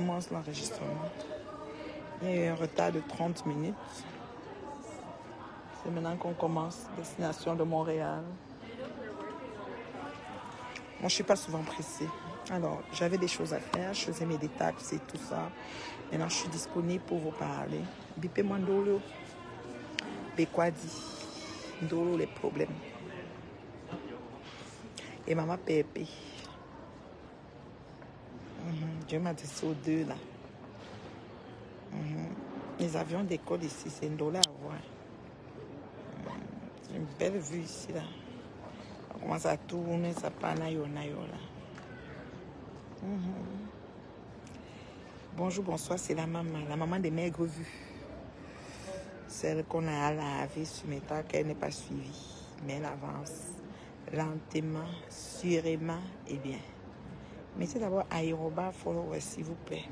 commence l'enregistrement. Il y a eu un retard de 30 minutes. C'est maintenant qu'on commence. Destination de Montréal. Moi, je ne suis pas souvent pressée. Alors, j'avais des choses à faire. Je faisais mes détaxes et tout ça. Maintenant, je suis disponible pour vous parler. Bipez-moi Ndolo. Bekwadi. Ndolo, les problèmes. Et maman Pépé. Dieu m'a dit ça aux deux là. Les avions d'école ici, c'est $1 à voir. C'est une belle vue ici là. On commence à tourner, ça part nayo là. Bonjour, bonsoir, c'est la maman des maigres vues. Celle qu'on a à laver sur mes tas, qu'elle n'est pas suivie. Mais elle avance lentement, sûrement et bien. Mettez d'abord aérobat follower, s'il vous plaît.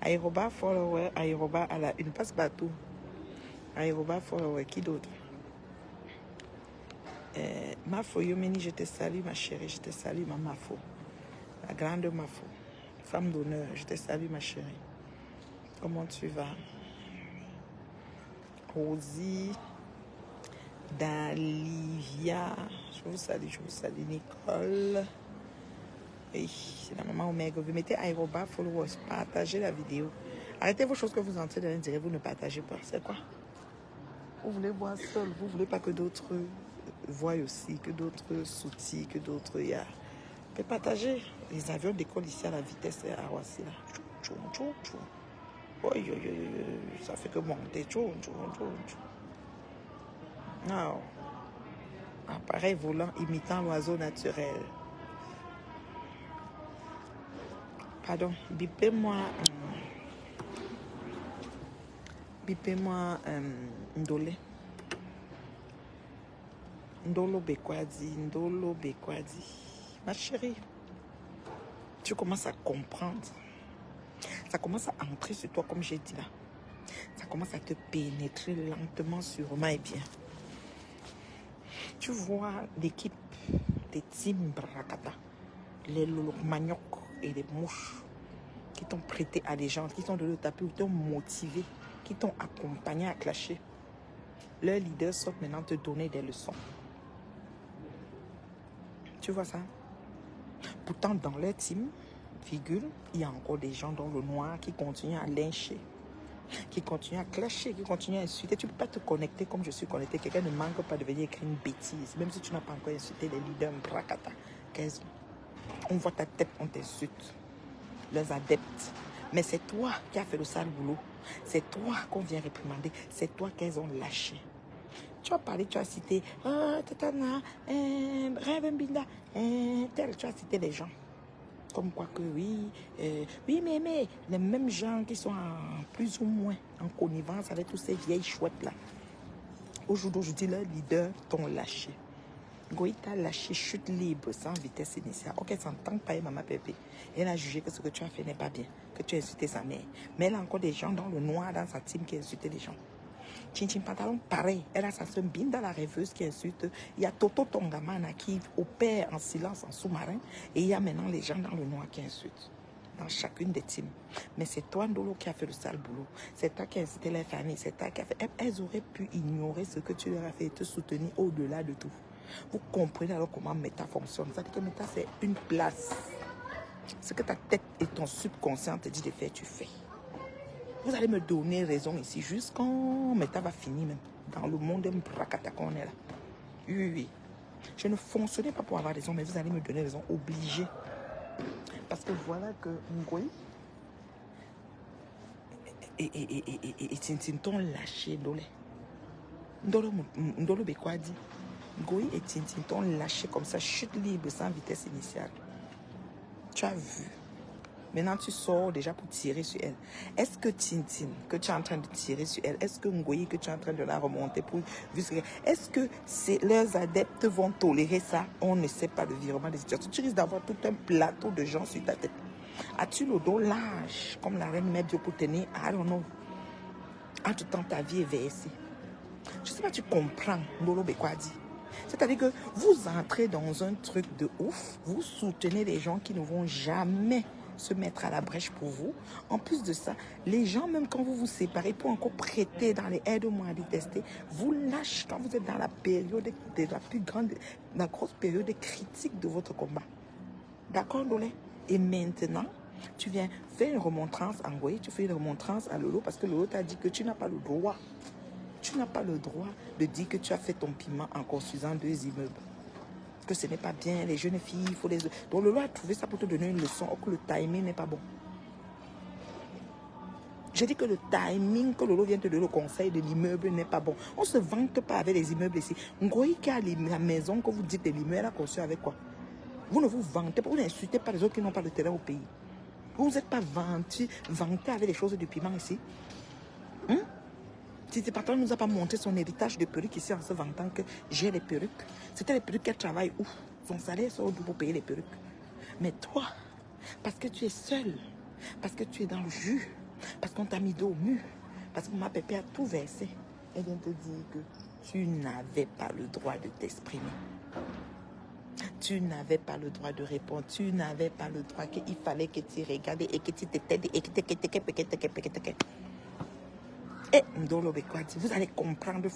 Aérobat follower, aérobat à la une, passe bateau. Aérobat follower, qui d'autre? Mafo Yomeni, je te salue ma chérie, je te salue ma Mafo. La grande Mafo. Femme d'honneur, je te salue ma chérie. Comment tu vas? Rosie, Dalivia, je vous salue Nicole. Oui, c'est la maman Omega. Vous mettez aérobat, followers, partagez la vidéo. Arrêtez vos choses que vous entendez, direz vous ne partagez pas. C'est quoi? Vous voulez voir seul, vous voulez pas que d'autres voient aussi, que d'autres soutient, que d'autres y a. Vous pouvez partager. Les avions d'école ici à la vitesse à Roissy là. Tchou, tchou, tchou. Ça fait que monter. Tchou, tchou, tchou, tchou. Non. Appareil volant imitant l'oiseau naturel. Pardon, bipez-moi Ndole. Ndolo Bekwadi. Ma chérie, tu commences à comprendre. Ça commence à entrer sur toi, comme j'ai dit là. Ça commence à te pénétrer lentement, sûrement et bien. Tu vois l'équipe des Team Brakata, les manioc et les mouches qui t'ont prêté allégeance, qui t'ont donné le tapis, qui t'ont motivé, qui t'ont accompagné à clasher. Leurs leaders sont maintenant te donner des leçons. Tu vois ça? Pourtant, dans leur team, il y a encore des gens dans le noir qui continuent à lyncher, qui continuent à clasher, qui continuent à insulter. Tu ne peux pas te connecter comme je suis connecté. Quelqu'un ne manque pas de venir écrire une bêtise, même si tu n'as pas encore insulté les leaders Brakata. On voit ta tête, on t'insulte. Leurs adeptes. Mais c'est toi qui as fait le sale boulot. C'est toi qu'on vient réprimander. C'est toi qu'elles ont lâché. Tu as parlé, tu as cité Tatana, Revembinda, tel, tu as cité les gens. Comme quoi que oui, mais les mêmes gens qui sont plus ou moins en connivence avec tous ces vieilles chouettes-là. Aujourd'hui, leurs leaders t'ont lâché. Goï t'a lâché chute libre sans vitesse initiale. Ok, ça n'entend pas maman Pépé. Elle a jugé que ce que tu as fait n'est pas bien, que tu as insulté sa mère. Mais elle a encore des gens dans le noir, dans sa team qui insultent les gens. Chinchin Pantalon, pareil. Elle a sa soeur Binda, la rêveuse, qui insulte. Il y a Toto Tongamana qui opère en silence, en sous-marin. Et il y a maintenant les gens dans le noir qui insultent. Dans chacune des teams. Mais c'est toi, Ndolo, qui a fait le sale boulot. C'est toi qui a incité les familles. C'est toi qui a fait. Elles auraient pu ignorer ce que tu leur as fait et te soutenir au-delà de tout. Vous comprenez alors comment Meta fonctionne. C'est-à-dire que Meta, c'est une place. Ce que ta tête et ton subconscient te dit de faire, tu fais. Vous allez me donner raison ici jusqu'en Meta va finir même. Dans le monde d'un Brakata qu'on est là. Oui. Je ne fonctionnais pas pour avoir raison, mais vous allez me donner raison, obligé. Parce que voilà que Ngoï et Tintin t'ont lâché Ndolo Bekwadi. Ngoï et Tintin t'ont lâché comme ça, chute libre sans vitesse initiale. Tu as vu. Maintenant, tu sors déjà pour tirer sur elle. Est-ce que Tintin, que tu es en train de tirer sur elle, est-ce que Ngoï, que tu es en train de la remonter pour... Est-ce que leurs adeptes vont tolérer ça? On ne sait pas le virement des situations. Tu risques d'avoir tout un plateau de gens sur ta tête. As-tu le dos large, comme la reine Mère Dieu pour tenir? I don't know. Entre-temps, ta vie est versée. Je ne sais pas, tu comprends, Ndolo Bekwadi. C'est-à-dire que vous entrez dans un truc de ouf, vous soutenez les gens qui ne vont jamais se mettre à la brèche pour vous. En plus de ça, les gens, même quand vous vous séparez, pour encore prêter dans les aides-moi à détester, vous lâchez quand vous êtes dans la période de la plus grande, la grosse période critique de votre combat. D'accord, Dolé? Et maintenant, tu viens faire une remontrance à Ngoï, tu fais une remontrance à Lolo parce que Lolo t'a dit que tu n'as pas le droit. Tu n'as pas le droit de dire que tu as fait ton piment en construisant 2 immeubles. Que ce n'est pas bien, les jeunes filles, il faut les... Donc Lolo a trouvé ça pour te donner une leçon, que le timing n'est pas bon. J'ai dit que le timing que Lolo vient te donner le conseil de l'immeuble n'est pas bon. On ne se vante pas avec les immeubles ici. Ngoï qui a la maison que vous dites de l'immeuble, elle a construit avec quoi? Vous ne vous vantez pas, vous n'insultez pas les autres qui n'ont pas de terrain au pays. Vous n'êtes pas vanté avec les choses du piment ici. Si tes patrons ne nous a pas montré son héritage de perruques ici en se vantant que j'ai les perruques. C'était les perruques qu'elle travaille où? Son salaire sort d'où pour payer les perruques. Mais toi, parce que tu es seul, parce que tu es dans le jus, parce qu'on t'a mis dos au mur, parce que ma pépé a tout versé, elle vient te dire que tu n'avais pas le droit de t'exprimer. Tu n'avais pas le droit de répondre. Tu n'avais pas le droit qu'il fallait que tu regardes et que tu t'aides et que tu... Et vous allez comprendre,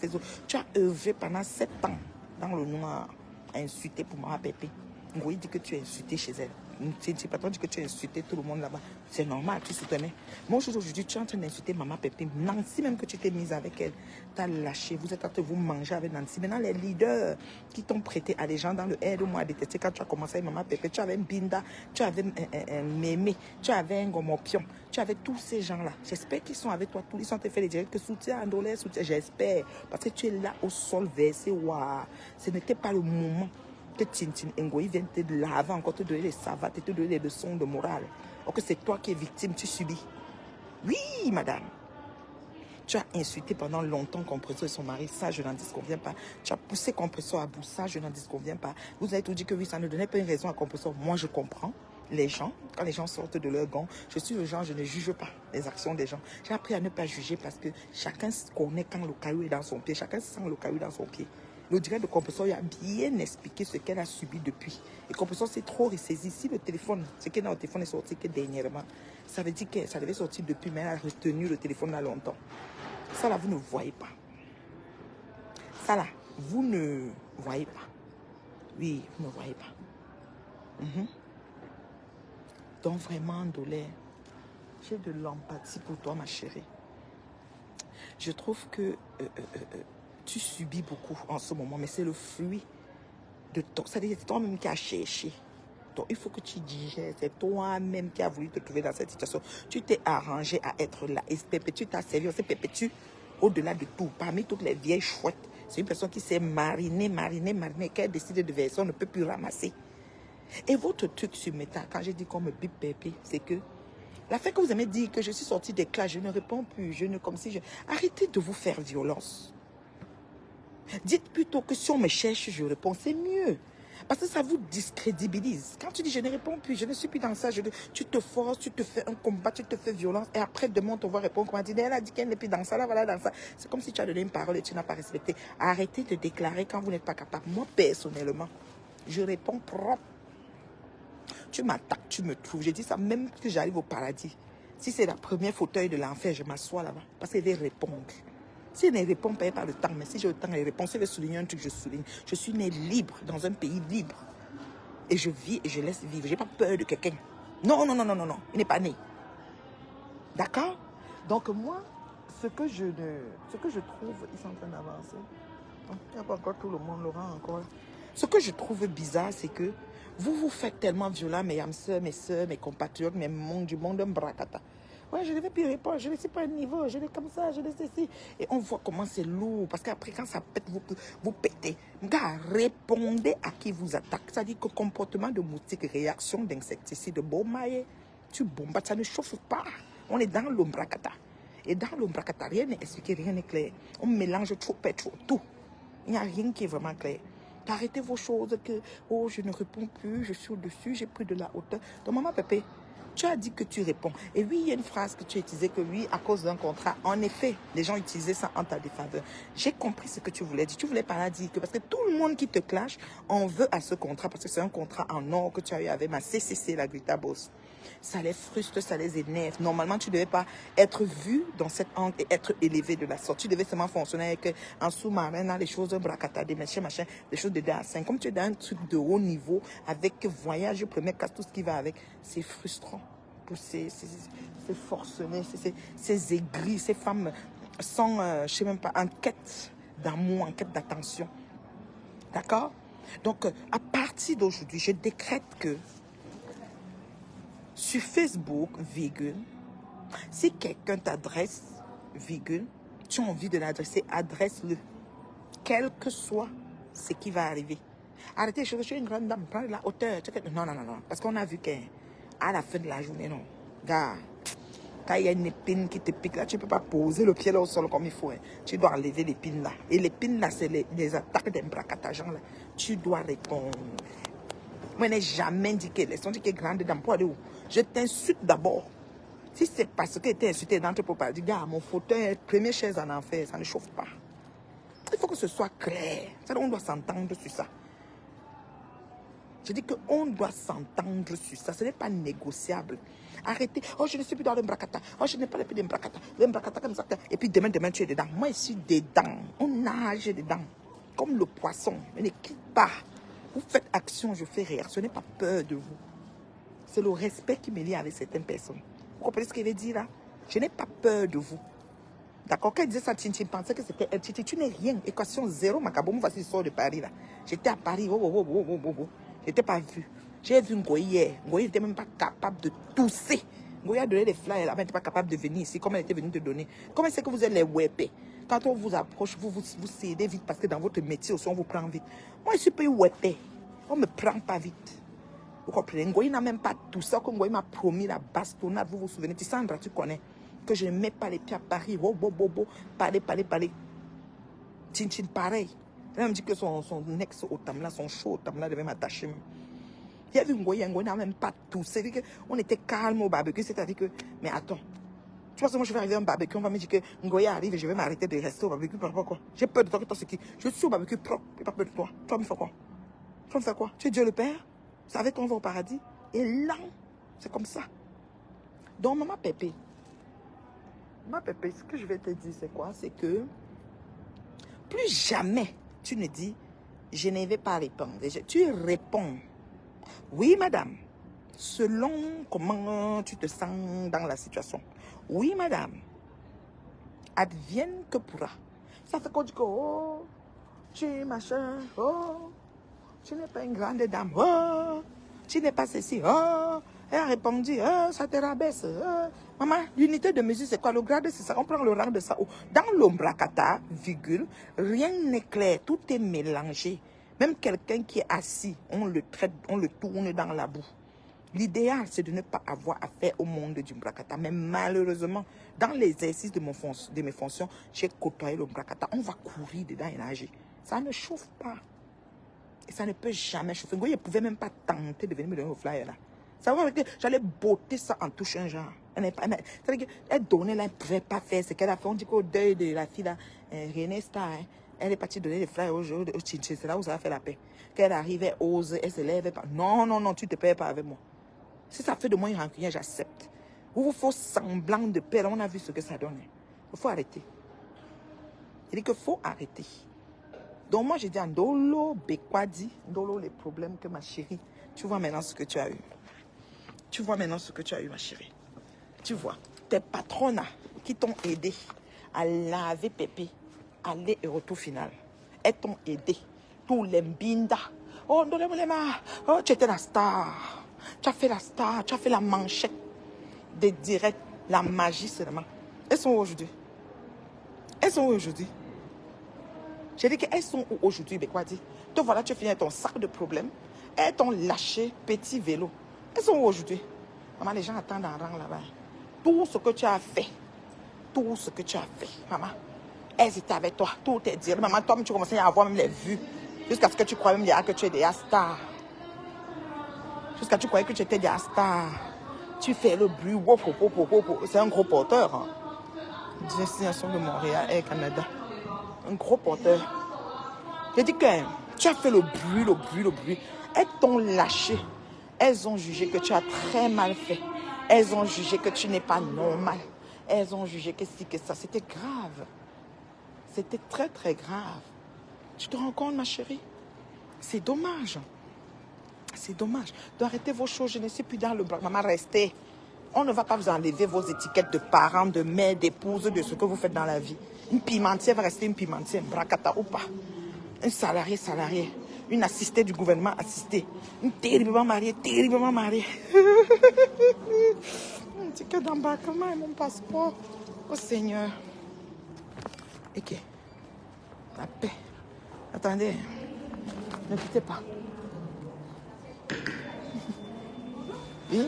tu as œuvré pendant 7 ans dans le noir à insulter pour Maman Pépé. Ngoï dit que tu as insulté chez elle. C'est pas toi dit que tu as insulté tout le monde là-bas. C'est normal, tu soutenais. Moi aujourd'hui, tu es en train d'insulter Maman Pépé. Nancy, même que tu t'es mise avec elle, t'as lâché. Vous êtes en train de vous manger avec Nancy. Maintenant, les leaders qui t'ont prêté à des gens dans le aide-moi à détester, quand tu as commencé avec Maman Pépé, tu avais un Binda, tu avais un Mémé, tu avais un Gomopion, tu avais tous ces gens-là. J'espère qu'ils sont avec toi. Tous ils sont te fait les directs que soutien, Andolé, soutien. J'espère. Parce que tu es là au sol versé. Waouh. Ce n'était pas le moment que Tintin Ngoï vienne te laver, encore te donner les savates, te donner des leçons de morale. Or que c'est toi qui es victime, tu subis. Oui, madame. Tu as insulté pendant longtemps Compressor et son mari, ça je n'en disconviens pas. Tu as poussé Compressor à bout, ça je n'en disconviens pas. Vous avez tout dit que oui, ça ne donnait pas une raison à Compressor. Moi je comprends. Les gens, quand les gens sortent de leur gant, je suis le genre, je ne juge pas les actions des gens. J'ai appris à ne pas juger parce que chacun connaît quand le caillou est dans son pied, chacun sent le caillou dans son pied. Le directeur de Compressor a bien expliqué ce qu'elle a subi depuis. Et Compressor s'est trop ressaisi. Si le téléphone, ce qui est dans le téléphone est sorti que dernièrement, ça veut dire que ça devait sortir depuis, mais elle a retenu le téléphone là longtemps. Ça là, vous ne voyez pas. Ça là, vous ne voyez pas. Oui, vous ne voyez pas. Donc vraiment, Dolé, j'ai de l'empathie pour toi, ma chérie. Je trouve que tu subis beaucoup en ce moment, mais c'est le fruit de ton... C'est-à-dire c'est toi-même qui as cherché. Donc il faut que tu digères. C'est toi-même qui as voulu te trouver dans cette situation. Tu t'es arrangé à être là. Et Pépétu t'a servi. On sait Pépétu, au-delà de tout, parmi toutes les vieilles chouettes, c'est une personne qui s'est marinée, qui a décidé de verser, on ne peut plus ramasser. Et votre truc sur Meta, quand j'ai dit qu'on me bip Pépé, c'est que la fait que vous aimez dire que je suis sortie des classes, je ne réponds plus, je ne comme si je... Arrêtez de vous faire violence. Dites plutôt que si on me cherche, je réponds, c'est mieux. Parce que ça vous discrédibilise. Quand tu dis je ne réponds plus, je ne suis plus dans ça, tu te forces, tu te fais un combat, tu te fais violence, et après demain on te voit répondre comment dire, elle a dit qu'elle n'est plus dans ça, là, voilà, dans ça. C'est comme si tu as donné une parole et tu n'as pas respecté. Arrêtez de déclarer quand vous n'êtes pas capable. Moi, personnellement, je réponds propre. Tu m'attaques, tu me trouves. J'ai dit ça même que j'arrive au paradis. Si c'est la première fauteuil de l'enfer, je m'assois là-bas. Parce qu'elle va répondre. Si elle ne répond pas par le temps, mais si j'ai le temps, elle répond. Si elle veut souligner un truc, je souligne. Je suis né libre, dans un pays libre. Et je vis et je laisse vivre. Je n'ai pas peur de quelqu'un. Non, non, non, non, non, non. Il n'est pas né. D'accord? Donc moi, ce que je trouve, ils sont en train d'avancer. Il n'y a pas encore tout le monde, Laurent, encore. Ce que je trouve bizarre, c'est que vous vous faites tellement violent, mes âmes sœurs, mes compatriotes, mes mondes du monde, un bracata. Ouais, je ne vais plus répondre, je ne suis pas à niveau, je l'ai comme ça, je l'ai ceci. Et on voit comment c'est lourd, parce qu'après, quand ça pète, vous pétez. Gars, répondez à qui vous attaque. Ça dit que comportement de moustique, réaction d'insecticide, bombaye, tu bombes, ça ne chauffe pas. On est dans l'ombracata. Et dans l'ombracata, rien n'est expliqué, rien n'est clair. On mélange trop, tout. Il n'y a rien qui est vraiment clair. Arrêtez vos choses que, oh, je ne réponds plus, je suis au-dessus, j'ai pris de la hauteur. Donc, maman Pépé, tu as dit que tu réponds. Et oui, il y a une phrase que tu as utilisée, que oui, à cause d'un contrat, en effet, les gens utilisaient ça en ta défaveur. J'ai compris ce que tu voulais dire. Tu voulais par là dire que, parce que tout le monde qui te clash en veut à ce contrat, parce que c'est un contrat en or que tu as eu avec ma CCC, la Grita Boss. Ça les frustre, ça les énerve. Normalement, tu ne devais pas être vu dans cet angle et être élevé de la sorte. Tu devais seulement fonctionner avec un sous-marin, les choses, bracata, des machins, des choses de D5. Comme tu es dans un truc de haut niveau, avec voyage, première classe, tout ce qui va avec, c'est frustrant pour ces forcenés, ces aigris, ces femmes sans, je ne sais même pas, en quête d'amour, en quête d'attention. D'accord? Donc, à partir d'aujourd'hui, je décrète que sur Facebook, virgule, si quelqu'un t'adresse, virgule, tu as envie de l'adresser, adresse-le. Quel que soit ce qui va arriver. Arrêtez, je suis une grande dame, prends la hauteur. Non, non, non, non. Parce qu'on a vu qu'à la fin de la journée, non. Gars, quand il y a une épine qui te pique là, tu ne peux pas poser le pied là au sol comme il faut. Hein. Tu dois enlever l'épine là. Et l'épine là, c'est les attaques d'un bracatageant là. Tu dois répondre. Moi, je n'ai jamais dit que laisse, on dit que grande dame, pour aller où? Je t'insulte d'abord. Si c'est parce que tu es insulté d'entre pour pas dire, gars, mon fauteuil, première chaise en enfer, ça ne chauffe pas. Il faut que ce soit clair. On doit s'entendre sur ça. Je dis qu'on doit s'entendre sur ça. Ce n'est pas négociable. Arrêtez. Oh, je ne suis plus dans le bracata. Oh, je n'ai pas les pieds de bracata. Le bracata comme ça. Et puis demain, tu es dedans. Moi, ici, dedans. On nage dedans. Comme le poisson. On ne quitte pas. Vous faites action, je fais réaction. Je n'ai pas peur de vous. C'est le respect qui me lie avec certaines personnes. Vous comprenez ce qu'il veut dire là? Je n'ai pas peur de vous. D'accord? Quand il disait ça, Tintin pensait que c'était un Tintin. Tu n'es rien. Équation zéro, Macabou. Voici, sort de Paris là. J'étais à Paris. Je n'étais pas vu. J'ai vu Ngoï hier. Ngoï n'était même pas capable de tousser. Ngoï a donné les flyers là, elle n'était pas capable de venir ici comme elle était venue te donner. Comment c'est que vous êtes les wépés? Quand on vous approche, vous cédez vite parce que dans votre métier aussi, on vous prend vite. Moi, je suis pas wépé. On ne me prend pas vite. Vous comprenez? Ngoï n'a même pas tout ça. Comme Ngoï m'a promis la bastonnade, vous vous souvenez? Sandra, tu connais que je ne mets pas les pieds à Paris. Parler. Chin, pareil. Elle me dit que son ex au Tamla, son show au Tamla devait m'attacher. Il y a vu Ngoï n'a même pas tout. C'est-à-dire qu'on était calme au barbecue. C'est-à-dire que, mais attends, tu penses que moi je vais arriver à un barbecue, on va me dire que Ngoï arrive et je vais m'arrêter de rester au barbecue. Pourquoi? J'ai peur de toi que toi, c'est qui? Je suis au barbecue propre, j'ai pas peur de toi. Toi, me fais quoi? Toi, me fais quoi? Tu es Dieu le Père? Vous savez qu'on va au paradis? Et là, c'est comme ça. Donc, maman Pépé, ce que je vais te dire, c'est quoi? C'est que plus jamais tu ne dis je ne vais pas répondre. Tu réponds. Oui, madame. Selon comment tu te sens dans la situation. Oui, madame. Advienne que pourra. Ça fait qu'on dit que, oh, tu es machin, oh, tu n'es pas une grande dame, oh, tu n'es pas ceci, oh. Elle a répondu, oh, ça te rabaisse. Oh. Maman, l'unité de mesure, c'est quoi? Le grade, c'est ça. On prend le rang de ça. Dans l'ombracata, virgule, rien n'est clair. Tout est mélangé. Même quelqu'un qui est assis, on le traite, on le tourne dans la boue. L'idéal, c'est de ne pas avoir affaire au monde du bracata. Mais malheureusement, dans l'exercice de mes fonctions, j'ai côtoyé le bracata. On va courir dedans et nager. Ça ne chauffe pas. Et ça ne peut jamais chauffer. Je ne pouvais même pas tenter de venir me donner au flyer là. Ça veut dire que j'allais botter ça en touchant un genre. Elle donnait là, elle ne pouvait pas faire ce qu'elle a fait. On dit qu'au deuil de la fille là, René Star, hein, elle est partie donner les flyers au Chinché. C'est là où ça a fait la paix. Qu'elle arrive, elle ose, elle se lève. Non, tu ne te payes pas avec moi. Si ça fait de moi une rancunière, j'accepte. Vous vous faites semblant de paix. On a vu ce que ça donne. Il faut arrêter. Il dit qu'il faut arrêter. Donc moi, j'ai dit à Ndolo, Bekwadi, Ndolo, les problèmes que ma chérie, tu vois maintenant ce que tu as eu. Tu vois maintenant ce que tu as eu, ma chérie. Tu vois, tes patrons qui t'ont aidé à laver Pépé, aller et retour final. Elles t'ont aidé. Tous les mbinda. Oh, oh, tu étais la star. Tu as fait la star, tu as fait la manchette des directs, la magie seulement. Elles sont où aujourd'hui? Elles sont où aujourd'hui? J'ai dit qu'elles sont où aujourd'hui, Bekwadi? Te voilà, tu finis ton sac de problèmes. Elles t'ont lâché petit vélo. Elles sont où aujourd'hui? Maman, les gens attendent en rang là-bas. Tout ce que tu as fait, maman, elles étaient avec toi. Tout est dit. Maman, toi, tu commençais à avoir même les vues. Jusqu'à ce que tu crois même que tu es des stars. Jusqu'à ce que tu croyais que tu étais des stars. Tu fais le bruit. C'est un gros porteur. Hein. Destination de Montréal et Canada. Un gros porteur. J'ai dit que tu as fait le bruit. Elles t'ont lâché. Elles ont jugé que tu as très mal fait. Elles ont jugé que tu n'es pas normal. Elles ont jugé que si, que ça. C'était grave. C'était très, très grave. Tu te rends compte, ma chérie? C'est dommage. C'est dommage. D'arrêter vos choses. Je ne suis plus dans le bloc. Maman, restez. On ne va pas vous enlever vos étiquettes de parents, de mère, d'épouse, de ce que vous faites dans la vie. Une pimentière va rester une pimentière, bracata ou pas. Un salarié, salarié. Une assistée du gouvernement, assistée. Une terriblement mariée, terriblement mariée. Un ticket d'embarquement et mon passeport. Oh Seigneur. Ok. La paix. Attendez. Ne quittez pas. Oui,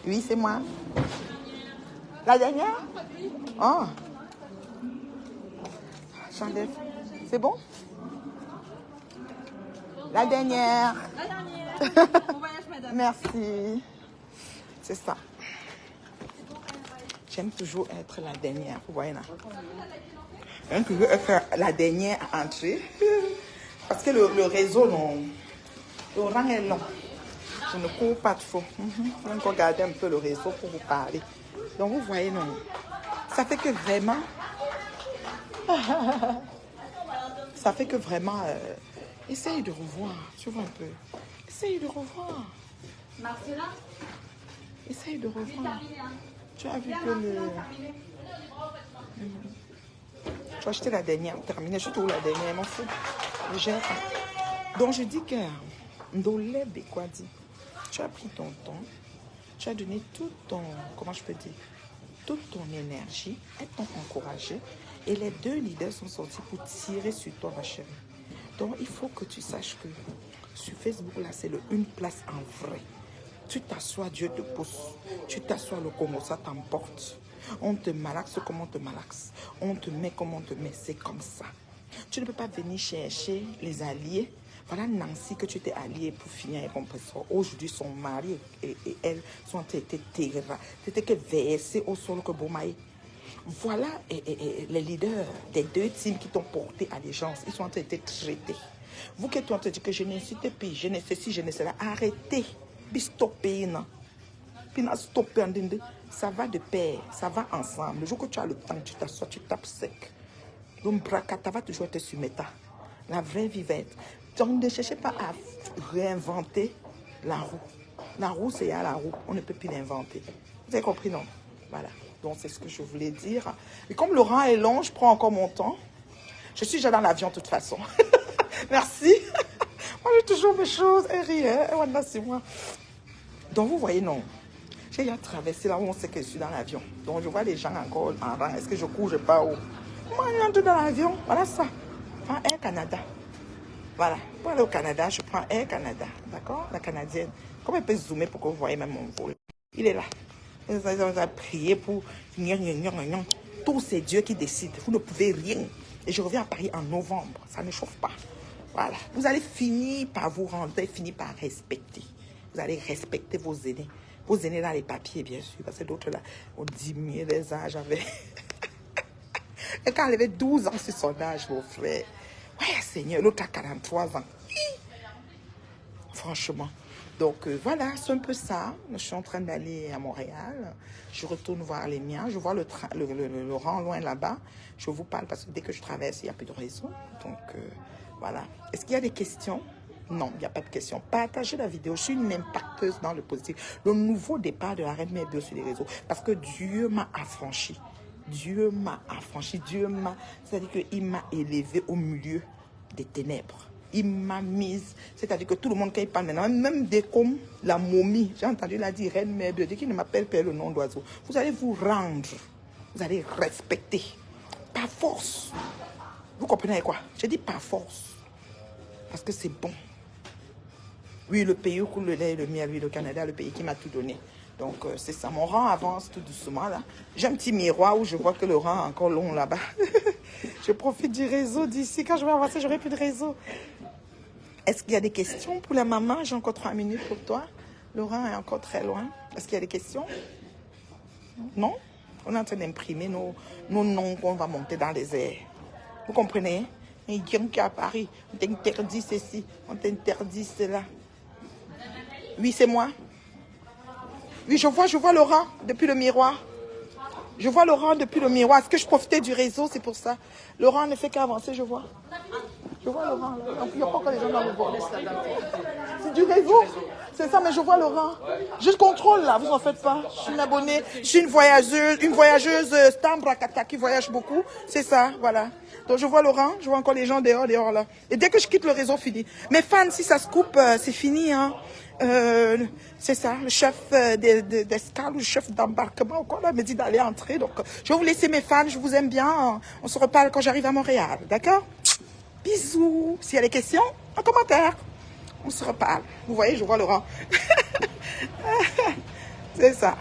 oui, c'est moi. La dernière? Oh. J'enlève. C'est bon? La dernière. La dernière. Bon voyage, madame. Merci. C'est ça. J'aime toujours être la dernière. Vous voyez là? J'aime toujours être la dernière à entrer. Parce que le réseau, non, le rang est long. Je ne cours pas trop. Je vais encore garder un peu le réseau pour vous parler. Donc, vous voyez, non. Ça fait que vraiment... Ça fait que vraiment... essaye de revoir. Tu vois un peu. Essaye de revoir. Marcella. Essaye de revoir. Tu as vu que le... Tu as acheté la dernière. Terminé. Je trouve la dernière. M'en fous. Je gère. Donc, je dis que... Ndolebe, quoi dit. Tu as pris ton temps. Tu as donné tout ton... Comment je peux dire? Toute ton énergie. Elles t'ont encouragé. Et les deux leaders sont sortis pour tirer sur toi, ma chérie. Donc, il faut que tu saches que sur Facebook, là, c'est une place en vrai. Tu t'assois, Dieu te pousse. Tu t'assois, le Congo, ça t'emporte. On te malaxe comme on te malaxe. On te met comme on te met. C'est comme ça. Tu ne peux pas venir chercher les alliés. Voilà Nancy que tu t'es alliée pour finir avec mon professeur. Aujourd'hui, son mari et elle sont été terra. C'était que versé au sol que Bomaï. Voilà les leaders des deux teams qui t'ont porté allégeance. Ils sont en train d'être traités. Vous qui êtes en train de dire que je ne suis pas, je ne sais si, je ne sais là. Arrêtez. Stoppez. Ça va de pair. Ça va ensemble. Le jour que tu as le temps, tu t'assois, tu tapes sec. Donc, Bracata va toujours te soumettre. La vraie vivette. Donc, ne cherchez pas à réinventer la roue. La roue, c'est à la roue. On ne peut plus l'inventer. Vous avez compris, non? Voilà. Donc, c'est ce que je voulais dire. Et comme le rang est long, je prends encore mon temps. Je suis déjà dans l'avion de toute façon. Merci. Moi, j'ai toujours mes choses. Et rien. Et voilà, c'est moi. Donc, vous voyez, non. J'ai déjà traversé là où on sait que je suis dans l'avion. Donc, je vois les gens encore en rang. Est-ce que je cours, je pars où? Moi, je rentre dans l'avion. Voilà ça. Je prends Air Canada. Voilà. Pour aller au Canada, je prends Air Canada. D'accord? La canadienne. Comment elle peut zoomer pour que vous voyez même mon vol? Il est là. Ils ont prié pour... Tout c'est Dieu qui décide. Vous ne pouvez rien. Et je reviens à Paris en novembre. Ça ne chauffe pas. Voilà. Vous allez finir par vous rendre. Vous allez finir par respecter. Vous allez respecter vos aînés. Vos aînés dans les papiers, bien sûr. Parce que d'autres là ont diminué les âges avec... Et quand elle avait 12 ans sur son âge, mon frère. Ouais, Seigneur, l'autre a 43 ans. Franchement. Donc, voilà, c'est un peu ça. Je suis en train d'aller à Montréal. Je retourne voir les miens. Je vois le rang loin là-bas. Je vous parle parce que dès que je traverse, il n'y a plus de réseau. Donc, voilà. Est-ce qu'il y a des questions? Non, il n'y a pas de questions. Partagez la vidéo. Je suis une impacteuse dans le positif. Le nouveau départ de la Reine Mère Bio sur les réseaux. Parce que Dieu m'a affranchi. Dieu m'a affranchi. Dieu m'a... C'est-à-dire qu'il m'a élevé au milieu des ténèbres. Il m'a mise, c'est-à-dire que tout le monde, quand il parle maintenant, même des comme la momie, j'ai entendu la dire, Reine Mère Bio, qui ne m'appelle pas le nom d'oiseau. Vous allez vous rendre, vous allez respecter, par force. Vous comprenez quoi? J'ai dit par force, parce que c'est bon. Oui, le pays où coule le lait et le miel, oui, le Canada, le pays qui m'a tout donné. Donc, c'est ça, mon rang avance tout doucement, là. J'ai un petit miroir où je vois que le rang est encore long, là-bas. Je profite du réseau d'ici. Quand je vais avancer, j'aurai plus de réseau. Est-ce qu'il y a des questions pour la maman? J'ai encore 3 minutes pour toi. Laurent est encore très loin. Est-ce qu'il y a des questions? Non? On est en train d'imprimer nos noms qu'on va monter dans les airs. Vous comprenez? Il y a qui à Paris. On t'interdit ceci, on t'interdit cela. Oui, c'est moi. Oui, je vois Laurent depuis le miroir. Je vois Laurent depuis le miroir. Est-ce que je profitais du réseau? C'est pour ça. Laurent ne fait qu'avancer, je vois. Je vois Laurent. Là. Il n'y a pas encore les gens dans le bord. C'est du réseau. C'est ça, mais je vois Laurent. Je contrôle là, vous en faites pas. Je suis une abonnée, je suis une voyageuse Stambrakata qui voyage beaucoup. C'est ça, voilà. Donc je vois Laurent, je vois encore les gens dehors là. Et dès que je quitte le réseau, fini. Mes fans, si ça se coupe, c'est fini. Hein. C'est ça, le chef d'escale ou le chef d'embarquement ou quoi là me dit d'aller entrer. Donc je vais vous laisser mes fans, je vous aime bien. On se reparle quand j'arrive à Montréal, d'accord? Bisous. S'il y a des questions, en commentaire. On se reparle. Vous voyez, je vois Laurent. C'est ça.